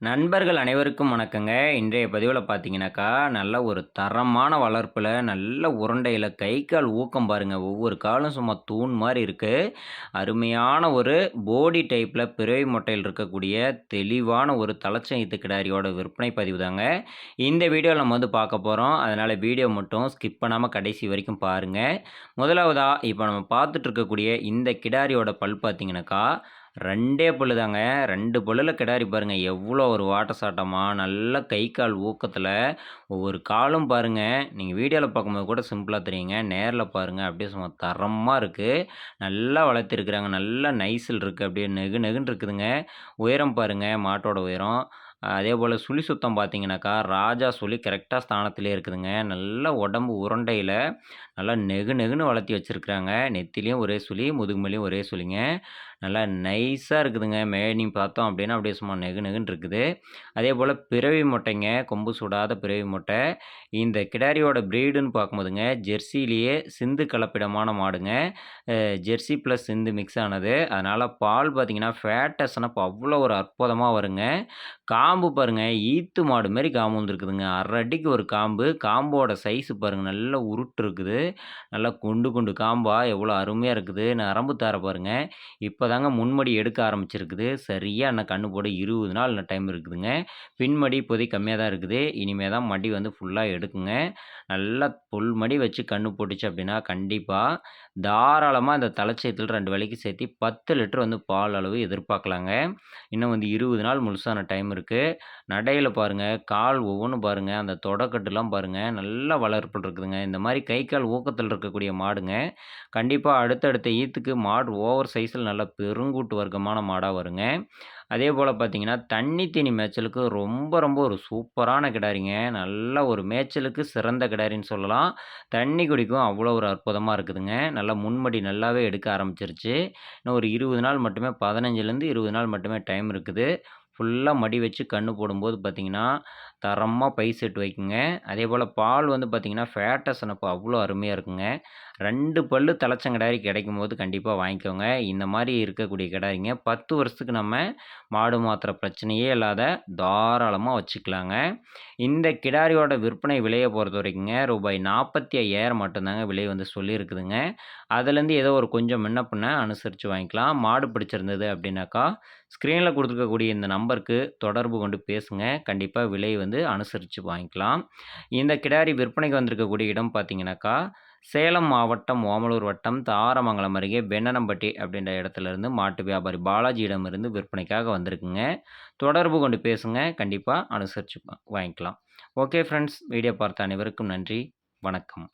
நண்பர்கள் அனைவருக்கும் வணக்கங்க. இன்றைய பதிவுல பார்த்தீங்கன்னாக்கா, நல்ல ஒரு தரமான வளர்ப்புல, நல்ல உருண்டையில கை, கால் ஊக்கம் பாருங்க. ஒவ்வொரு காலும் சும்மா தூண் மாரி இருக்கு. அருமையான ஒரு போடி டைப்ல பிறவி மொட்டையில் இருக்கக்கூடிய தெளிவான ஒரு தலச்சைத்து கிடாரியோட விற்பனை பதிவு தாங்க. இந்த வீடியோல நம்ம வந்து பார்க்க போறோம். அதனால வீடியோ மட்டும் ஸ்கிப் பண்ணாம கடைசி வரைக்கும் பாருங்க. முதலாவதா இப்ப நம்ம பார்த்துட்டு இருக்கக்கூடிய இந்த கிடாரியோட பல் பார்த்தீங்கன்னாக்கா, 2டே பல்லு தாங்க. 2 பல்லுல கிடாரி பாருங்க. எவ்வளோ ஒரு வாட்டசாட்டமா, நல்ல கை, கால் ஊக்கத்தில, ஒவ்வொரு காலும் பாருங்க, நீங்க வீடியோல பார்க்கும்போது கூட சிம்பிளா தெரியுங்க. நேர்ல பாருங்க, அப்படியே சும்மா தரமா இருக்கு. நல்லா வளர்த்திருக்கிறாங்க. நல்ல நைஸில் இருக்கு. அப்படியே நெகு நெகுன்னு இருக்குதுங்க. உயரம் பாருங்க, மாட்டோட உயரம். அதேபோல சுழி சுத்தம் பார்த்தீங்கன்னாக்கா, ராஜா சுழி கரெக்ட்டா ஸ்தானத்திலே இருக்குதுங்க. நல்ல உடம்பு உருண்டையில, நல்லா நெகு நெகுன்னு வளர்த்தி வச்சிருக்கிறாங்க. நெத்திலியும் ஒரே சுழி, முதுகு மேலயும் ஒரே சுழிங்க. நல்லா நைஸா இருக்குதுங்க. மேனி பார்த்தோம் அப்படின்னா, அப்படியே சும்மா நெகு நெகுன்னு இருக்குது. அதேபோல பிறவி மொட்டைங்க. கொம்பு சூடாத பிறவி மொட்டை. இந்த கிடாரியோட ப்ரீடுன்னு பார்க்கும்போதுங்க, ஜெர்சியிலேயே சிந்து கலப்பிடமான மாடுங்க. ஜெர்சி ப்ளஸ் சிந்து மிக்ஸ் ஆனது. அதனால பால் பார்த்தீங்கன்னா, ஃபேட்டஸ்னப் அவ்வளோ ஒரு அற்புதமா வருங்க. காம்பு பாருங்க, ஈத்து மாடு மாரி காம்பு வந்துருக்குதுங்க. 1/2 அடிக்கு ஒரு காம்பு. காம்போட சைஸ் பாருங்க, நல்ல உருட்டு இருக்குது. நல்லா குண்டு குண்டு காம்பா எவ்வளோ அருமையா இருக்குது. நரம்பு தார பாருங்க. இப்பதாங்க முன்மடி எடுக்க ஆரம்பிச்சிருக்குது. சரியா இன்னும் கண்ணு போட 20 நாள் இன்னும் டைம் இருக்குதுங்க. பின்மடி இப்போதைக்கு கம்மியா தான் இருக்குது. இனிமே தான் மடி வந்து ஃபுல்லா எடுக்குங்க. நல்லா புல் மடி வச்சு கண்ணு போட்டுச்சு அப்படின்னா, கண்டிப்பா தாராளமா இந்த தலச்சயத்துல 2 வேளைக்கு சேர்த்தி 10 லிட்டர் வந்து பால் அளவு எதிர்பார்க்கலாங்க. இன்னும் வந்து 20 நாள் முழுசான டைம் இருக்கு. நடையில பாருங்க, கால் ஒவ்வொன்னும் பாருங்க, அந்த தொடக்கட்டுலாம் பாருங்க, நல்ல வளர்ப்புல இருக்குதுங்க. இந்த மாரி கை, கால் ஊக்கத்துல இருக்கக்கூடிய மாடுங்க, கண்டிப்பா அடுத்தடுத்த ஈத்துக்கு மாடு ஓவர் சைஸ்ல நல்ல பெருங்கூட்டு வர்க்கமான மாடா வருங்க. அதேபோல பார்த்தீங்கன்னா, தண்ணி தீனி மேய்ச்சலுக்கு ரொம்ப ரொம்ப ஒரு சூப்பரான கிடாரிங்க. நல்ல ஒரு மேய்ச்சலுக்கு சிறந்த கிடாரின்னு சொல்லலாம். தண்ணி குடிக்கும் அவ்வளோ ஒரு அற்புதமா இருக்குதுங்க. நல்லா முன்மடி நல்லாவே எடுக்க ஆரம்பிச்சிருச்சு. இன்னும் ஒரு 20 நாள் மட்டுமே 15லேருந்து 20 நாள் மட்டுமே டைம் இருக்குது. ஃபுல்லா மடி வச்சு கண்ணு போடும்போது பார்த்தீங்கன்னா, தரமா பை செட் வைக்குங்க. அதேபோல பால் வந்து பார்த்தீங்கன்னா, ஃபேட்டஸ் சினப்பு அவ்வளோ அருமையா இருக்குங்க. 2 பல்லு தலச்சங்கிடாரி கிடைக்கும்போது கண்டிப்பா வாங்கிக்கோங்க. இந்த மாரி இருக்கக்கூடிய கிடாரிங்க 10 வருஷத்துக்கு நம்ம மாடு மாத்துற பிரச்சனையே இல்லாத தாராளமா வச்சுக்கலாங்க. இந்த கிடாரியோட விற்பனை விலைய பொறுத்தவரைக்குங்க ரூபாய் 45,000 மட்டும்தாங்க விலை வந்து சொல்லியிருக்குதுங்க. அதுலேருந்து ஏதோ ஒரு கொஞ்சம் முன்ன பின்ன அனுசரிச்சு வாங்கிக்கலாம். மாடு பிடிச்சிருந்தது அப்படின்னாக்கா, ஸ்க்ரீன்ல குடுத்துருக்கக்கூடிய இந்த நம்பருக்கு தொடர்பு கொண்டு பேசுங்க. கண்டிப்பா விலை வந்து அனுசரிச்சு வாங்கிக்கலாம். இந்த கிடாரி விற்பனைக்கு வந்திருக்கக்கூடிய இடம் பார்த்தீங்கன்னாக்கா, சேலம் மாவட்டம், ஓமலூர் வட்டம், தாரமங்கலம் அருகே பென்னனம்பட்டி அப்படின்ற இடத்துலருந்து மாட்டு வியாபாரி பாலாஜியிடமிருந்து விற்பனைக்காக வந்திருக்குங்க. தொடர்பு கொண்டு பேசுங்க. கண்டிப்பா அனுசரிச்சு வாங்கிக்கலாம். ஓகே ஃப்ரெண்ட்ஸ், வீடியோ பார்த்த அனைவருக்கும் நன்றி. வணக்கம்.